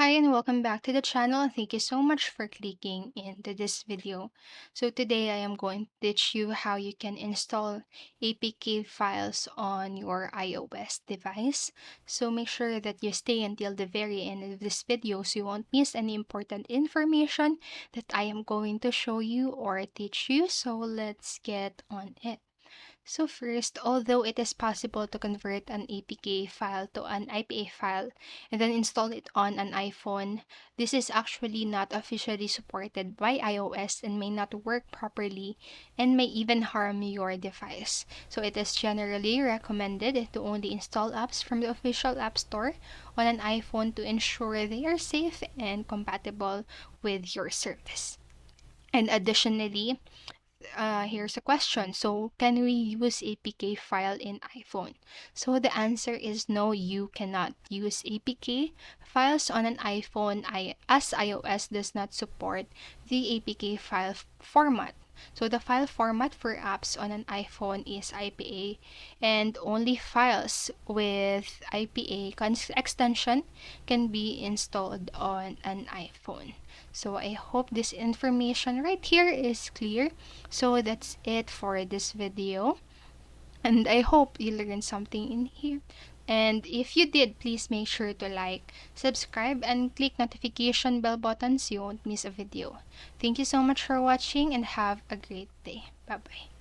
Hi and welcome back to the channel, and thank you so much for clicking into this video. So today I am going to teach you how you can install APK files on your iOS device. So make sure that you stay until the very end of this video so you won't miss any important information that I am going to show you or teach you. So let's get on it. So first, although it is possible to convert an APK file to an IPA file and then install it on an iPhone, this is actually not officially supported by iOS and may not work properly and may even harm your device. So it is generally recommended to only install apps from the official App Store on an iPhone to ensure they are safe and compatible with your service. And additionally, here's a question. So, can we use APK file in iPhone? So, the answer is no, you cannot use APK files on an iPhone as iOS does not support the APK file format. So, the file format for apps on an iPhone is IPA, and only files with IPA extension can be installed on an iPhone. So I hope this information right here is clear. So that's it for this video. And I hope you learned something in here. And if you did, please make sure to like, subscribe, and click notification bell button so you won't miss a video. Thank you so much for watching and have a great day. Bye-bye.